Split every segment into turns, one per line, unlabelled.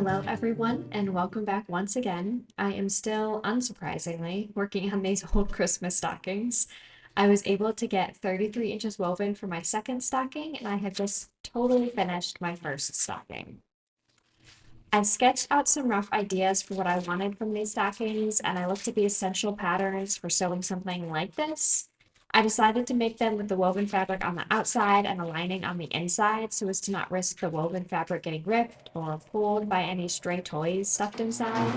Hello, everyone, and welcome back once again. I am still, unsurprisingly, working on these old Christmas stockings. I was able to get 33 inches woven for my second stocking, and I have just totally finished my first stocking. I've sketched out some rough ideas for what I wanted from these stockings, and I looked at the essential patterns for sewing something like this. I decided to make them with the woven fabric on the outside and the lining on the inside so as to not risk the woven fabric getting ripped or pulled by any stray toys stuffed inside.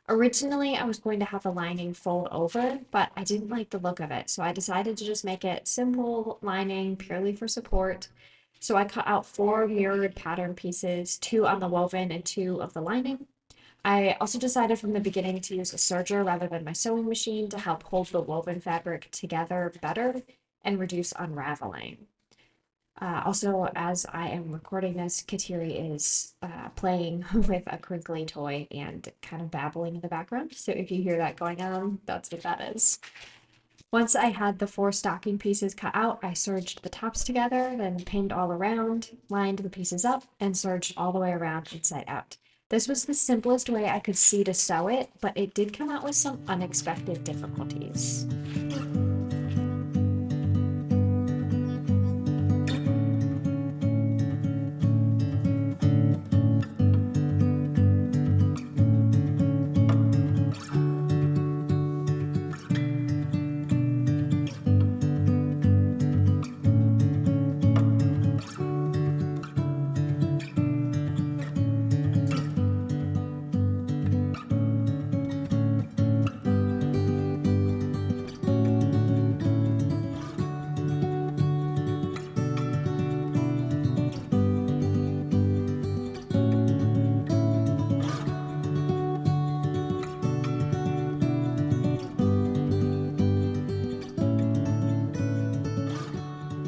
Originally, I was going to have the lining fold over, but I didn't like the look of it, so I decided to just make it simple lining purely for support. So I cut out 4 mirrored pattern pieces, 2 on the woven and 2 of the lining. I also decided from the beginning to use a serger rather than my sewing machine to help hold the woven fabric together better and reduce unraveling. Also, as I am recording this, Kateri is playing with a crinkly toy and kind of babbling in the background. So if you hear that going on, that's what that is. Once I had the 4 stocking pieces cut out, I serged the tops together, then pinned all around, lined the pieces up, and serged all the way around inside out. This was the simplest way I could see to sew it, but it did come out with some unexpected difficulties.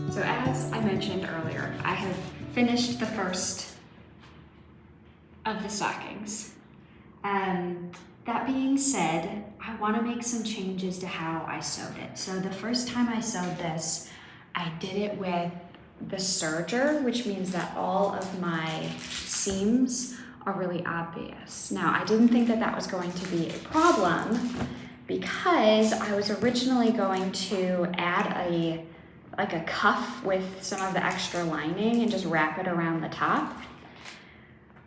So as I mentioned earlier, I have finished the first of the stockings. That being said, I want to make some changes to how I sewed it. So the first time I sewed this, I did it with the serger, which means that all of my seams are really obvious. Now, I didn't think that that was going to be a problem because I was originally going to add a cuff with some of the extra lining and just wrap it around the top.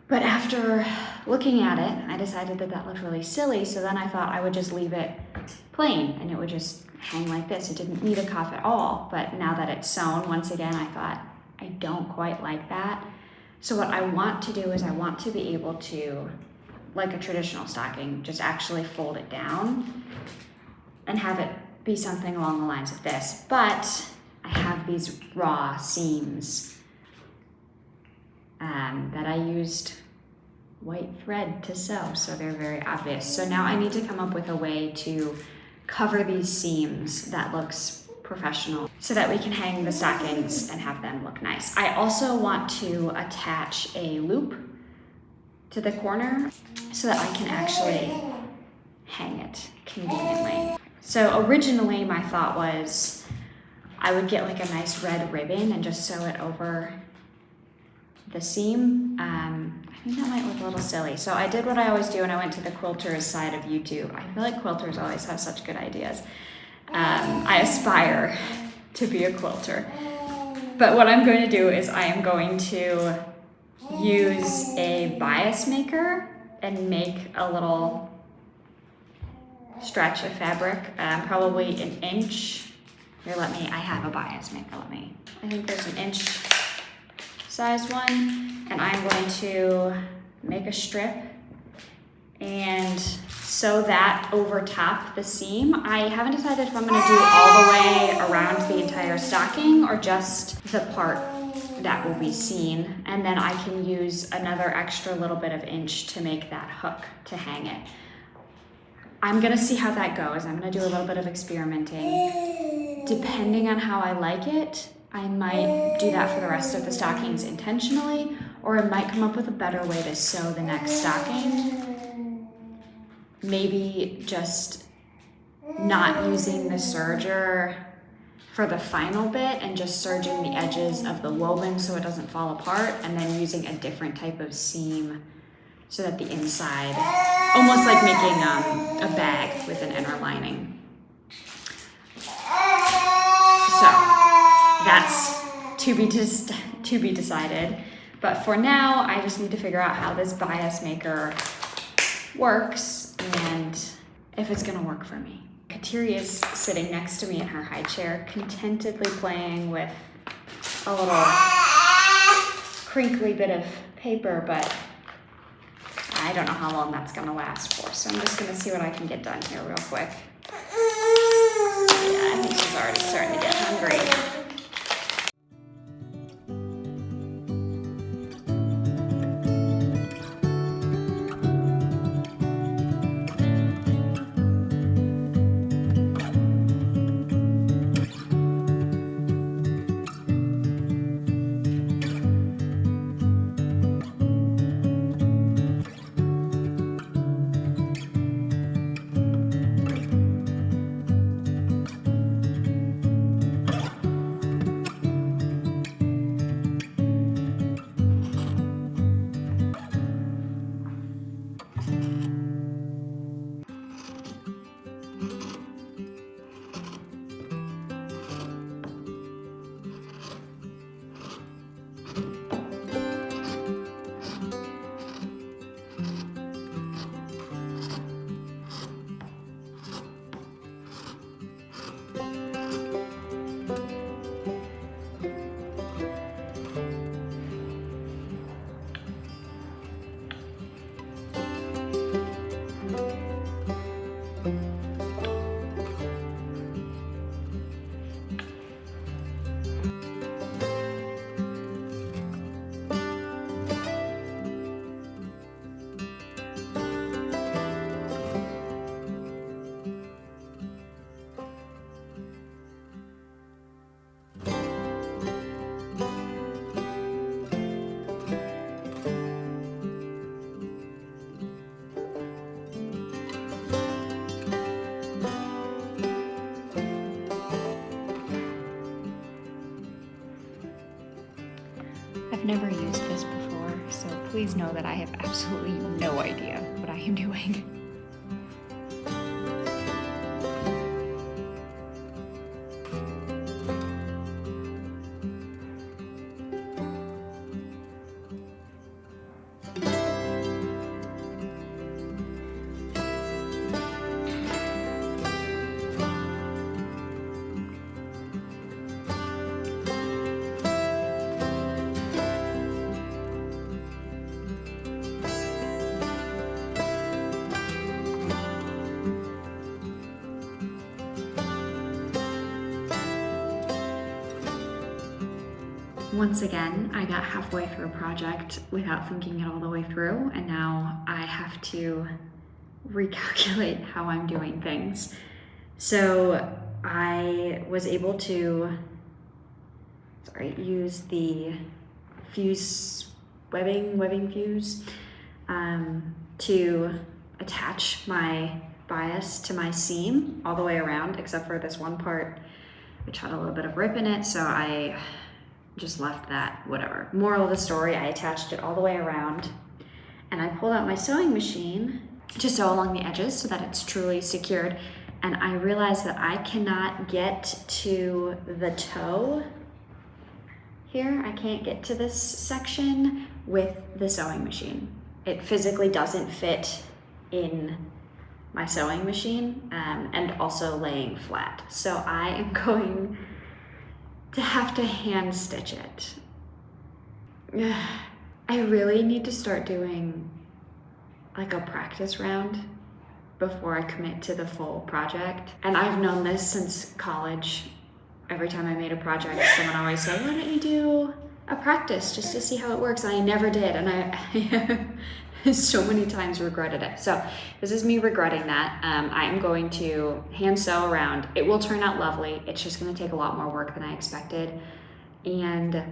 But after looking at it, I decided that that looked really silly, so then I thought I would just leave it plain and it would just hang like this. It didn't need a cuff at all, but now that it's sewn, once again, I thought I don't quite like that. So what I want to do is I want to be able to, like a traditional stocking, just actually fold it down and have it be something along the lines of this. But I have these raw seams that I used white thread to sew, so they're very obvious. So now I need to come up with a way to cover these seams that looks professional so that we can hang the stockings and have them look nice. I also want to attach a loop to the corner so that I can actually hang it conveniently. So originally my thought was I would get like a nice red ribbon and just sew it over the seam. I think that might look a little silly. So I did what I always do, and I went to the quilter's side of YouTube. I feel like quilters always have such good ideas. I aspire to be a quilter. But what I'm going to do is I am going to use a bias maker and make a little stretch of fabric, probably an inch. Here, I have a bias maker, I think there's an inch size one, and I'm going to make a strip and sew that over top the seam. I haven't decided if I'm going to do all the way around the entire stocking or just the part that will be seen, and then I can use another extra little bit of inch to make that hook to hang it. I'm going to see how that goes. I'm going to do a little bit of experimenting. Depending on how I like it, I might do that for the rest of the stockings intentionally, or I might come up with a better way to sew the next stocking. Maybe just not using the serger for the final bit and just serging the edges of the woven so it doesn't fall apart, and then using a different type of seam so that the inside, almost like making a bag with an inner lining. So that's to be decided. But for now, I just need to figure out how this bias maker works and if it's gonna work for me. Kateri is sitting next to me in her high chair, contentedly playing with a little crinkly bit of paper, but I don't know how long that's gonna last for, so I'm just gonna see what I can get done here real quick. Yeah, I think she's already starting to get hungry. I've never used this before, so please know that I have absolutely no idea what I am doing. Once again, I got halfway through a project without thinking it all the way through, and now I have to recalculate how I'm doing things. So I was able to, use the webbing fuse to attach my bias to my seam all the way around, except for this one part which had a little bit of rip in it, so I just left that, whatever. Moral of the story, I attached it all the way around, and I pulled out my sewing machine to sew along the edges so that it's truly secured, and I realized that I cannot get to the toe here. I can't get to this section with the sewing machine. It physically doesn't fit in my sewing machine, and also laying flat. So I am going to have to hand stitch it. I really need to start doing like a practice round before I commit to the full project. And I've known this since college. Every time I made a project, someone always said, why don't you do a practice just to see how it works? And I never did, and I so many times regretted it. So this is me regretting that. I am going to hand sew around. It will turn out lovely. It's just gonna take a lot more work than I expected. And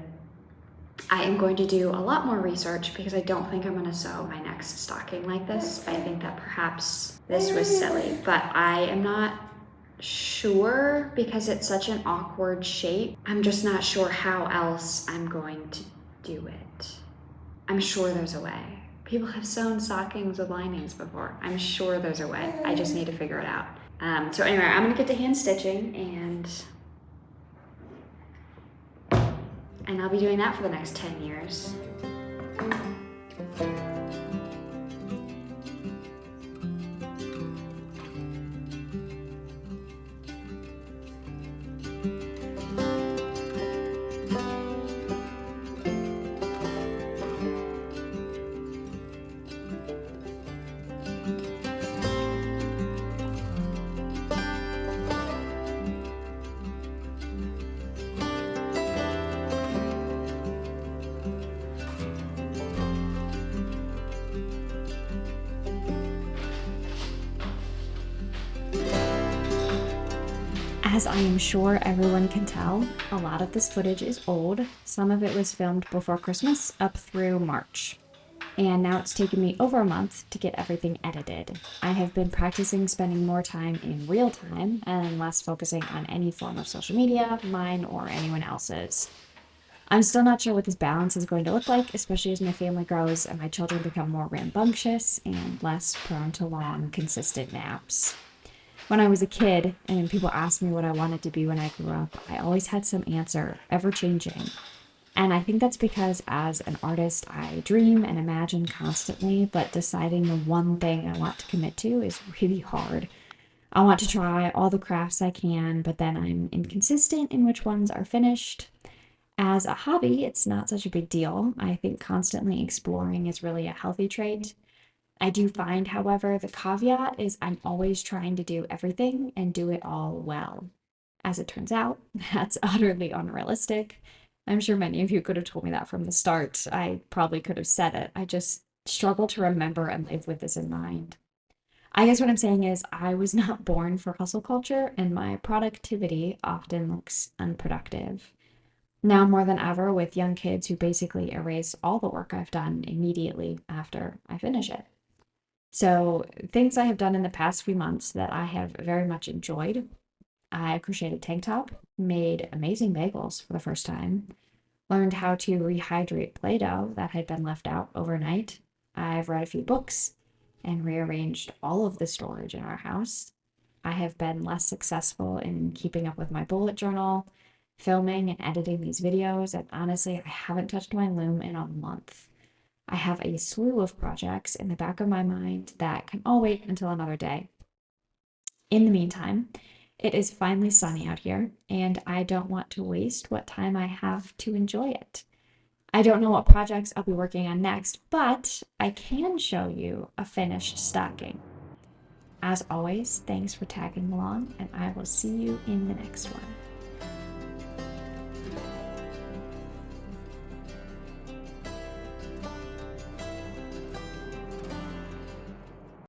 I am going to do a lot more research because I don't think I'm going to sew my next stocking like this. I think that perhaps this was silly, but I am not sure because it's such an awkward shape. I'm just not sure how else I'm going to do it. I'm sure there's a way. People have sewn stockings with linings before. I'm sure there's a way. I just need to figure it out. So anyway, I'm gonna get to hand stitching and I'll be doing that for the next 10 years. As I am sure everyone can tell, a lot of this footage is old. Some of it was filmed before Christmas up through March. And now it's taken me over a month to get everything edited. I have been practicing spending more time in real time and less focusing on any form of social media, mine or anyone else's. I'm still not sure what this balance is going to look like, especially as my family grows and my children become more rambunctious and less prone to long, consistent naps. When I was a kid and people asked me what I wanted to be when I grew up, I always had some answer, ever changing. And I think that's because as an artist, I dream and imagine constantly, but deciding the one thing I want to commit to is really hard. I want to try all the crafts I can, but then I'm inconsistent in which ones are finished. As a hobby, it's not such a big deal. I think constantly exploring is really a healthy trait. I do find, however, the caveat is I'm always trying to do everything and do it all well. As it turns out, that's utterly unrealistic. I'm sure many of you could have told me that from the start. I probably could have said it. I just struggle to remember and live with this in mind. I guess what I'm saying is I was not born for hustle culture, and my productivity often looks unproductive. Now more than ever, with young kids who basically erase all the work I've done immediately after I finish it. So, things I have done in the past few months that I have very much enjoyed. I crocheted a tank top, made amazing bagels for the first time, learned how to rehydrate Play Doh that had been left out overnight. I've read a few books and rearranged all of the storage in our house. I have been less successful in keeping up with my bullet journal, filming and editing these videos, and honestly, I haven't touched my loom in a month. I have a slew of projects in the back of my mind that can all wait until another day. In the meantime, it is finally sunny out here, and I don't want to waste what time I have to enjoy it. I don't know what projects I'll be working on next, but I can show you a finished stocking. As always, thanks for tagging along, and I will see you in the next one.